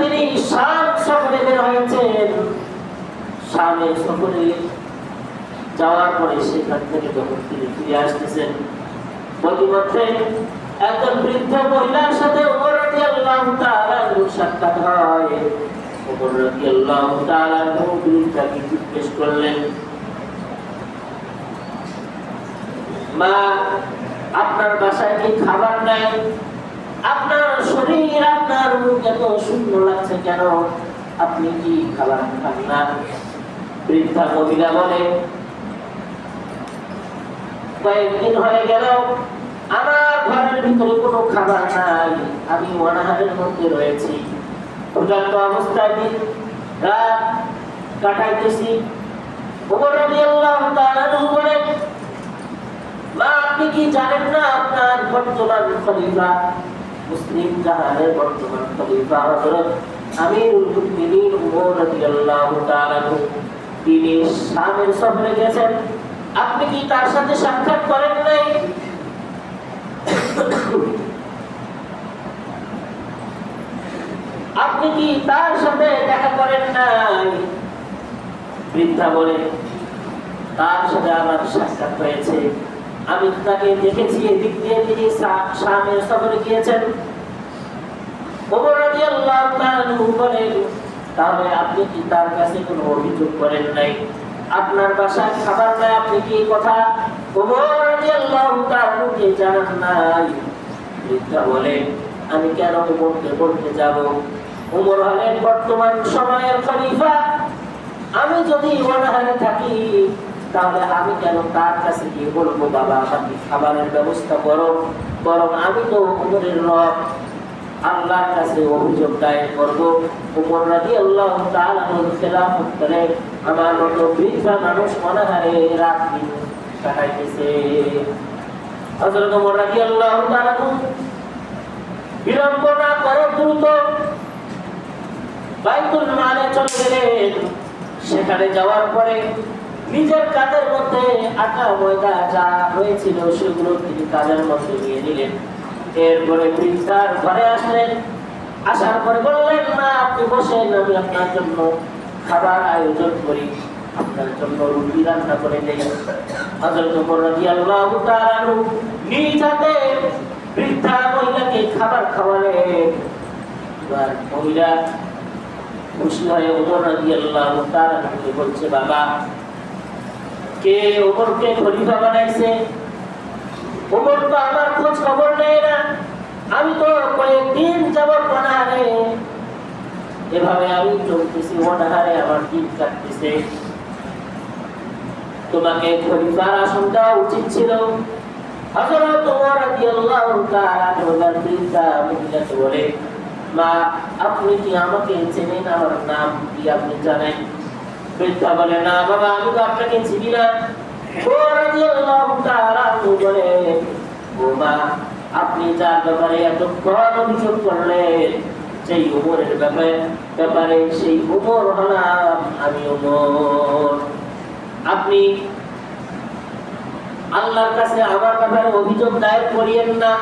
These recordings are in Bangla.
তিনি শাম সফরে বের হয়েছেন। শামে সফরে যাওয়ার পরে সেখান থেকে যখন তিনি ফিরে আসতেছেন, প্রতিমধ্যে একজন বৃদ্ধ মহিলার সাথে ওমর রাদিয়াল্লাহু তাআলা সাক্ষাৎ হয়। ওমর রাদিয়াল্লাহু তাআলা বৃদ্ধাকে জিজ্ঞেস করলেন, মা, আপনার বাসায় কি খাবার নাই? আপনার শরীর, আপনার মুখ এত শূন্য লাগছে কেন? আপনি কি খাবার খান না? বৃদ্ধা মহিলা বলে, কয়েকদিন হয়ে গেল আমার ঘরের ভিতরে কোনো খাবার নাই, আমি অনাহারের মধ্যে রয়েছি, ক্ষুধার্ত অবস্থায় দিন রাত কাটাইতেছি। ওমর রাদিয়াল্লাহু তাআলা বলেন, মা, আপনি কি জানেন না আপনার বর্তমান খলিফা, মুসলিম জাহানের বর্তমান খলিফা হযরত আমিরুল মুমিনিন ওমর রাদিয়াল্লাহু তাআলা তিনি শামের সফরে গেছেন, আপনি কি তার সাথে সাক্ষাৎ করেন নাই? আপনি কি তার সাথে দেখা করেন নাই? বৃদ্ধা বলে, তার সাথে আমার সাক্ষাৎ হয়েছে, আমি তাকে দেখেছি, এদিক দিয়ে তিনি শামের সফরে গিয়েছেন। ওমর রাদিয়াল্লাহু তাআলা বলেন, তাহলে আপনি কি তার কাছে কোনো অভিযোগ করেন নাই? আপনার বাসায় খাবার নাই, আপনি কি কথা ওমর রাদিয়াল্লাহু তাআলা কে জানান নাই? বৃদ্ধা বলে, আমি কেন ওমরকে বলতে যাব? ওমর হলেন বর্তমান সময়ের খলিফা, আমি যদি অনাহারে থাকি তাহলে আমি কেন তার কাছে গিয়ে বলবো বাবা আপনি খাবারের ব্যবস্থা করো? বরং আমি তো ওমরের রব, আল্লাহর কাছে অভিযোগ দায়ের করবো। ওমর রাদিয়াল্লাহু তাআলা খেলাফত করে আমার মতো বৃদ্ধা মানুষ অনাহারে রাত দিন কাটাইতেছে। হযরত ওমর রাদিয়াল্লাহু তাআলা বিলম্ব না করে দ্রুত বাইতুল মালে চলে গেলেন। সেখানে যাওয়ার পরে নিজের কাঁধের মধ্যে আটা ময়দা যা হয়েছিল সেগুলো তিনি কাঁধের মধ্যে নিয়ে নিলেন। এরপরে বৃদ্ধার ঘরে আসলেন। আসার পরে বললেন, মা, আপনি বসেন, আমি আপনার জন্য খাবার আয়োজন করি, আপনার জন্য রুটি রান্না করে দেই। হযরত ওমর রাদিয়াল্লাহু তাআলা নিজ হাতে বৃদ্ধা মহিলাকে খাবার খাওয়ালেন। এবার মহিলা খুশি হয়ে ওমর রাদিয়াল্লাহু তাআলা বলছে, বাবা, কে ওমরকে খলিফা বানাইছে? ওমর তো আমার খোঁজ খবর নেই না, আমি তো কয়েকদিন যাবত অনাহারে, এভাবে আমি চলতেছি অনাহারে, আমার দিন কাটতেছে, তোমাকে খলিফার আসন দেওয়া উচিত ছিল। হযরত ওমর রাদিয়াল্লাহু তাআলা বৃদ্ধা মহিলাকে বলে, মা, আপনি কি আমাকে চেনেন? আমার নাম কি আপনি জানেন? বৃদ্ধা বলে, না বাবা, আমি তো আপনাকে চিনি না। ওমর রাদিয়াল্লাহু তাআলা বলে, ও মা, আপনি যার ব্যাপারে এতক্ষণ অভিযোগ করলেন, সেই ওমরের ব্যাপারে সেই ওমর হলাম আমি ওমর। আপনি আল্লাহর কাছে আমার ব্যাপারে অভিযোগ দায়ের করিয়েন না।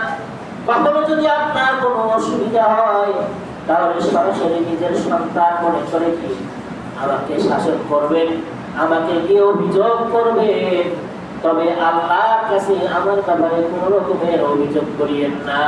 কখনো যদি আপনার কোনো অসুবিধা হয় তাহলে সরাসরি নিজের সন্তান মনে করে কি আমাকে শাসন করবেন, আমাকে গিয়ে অভিযোগ করবেন, তবে আল্লাহর কাছে আমার ব্যাপারে কোনো রকমের অভিযোগ করিয়েন না।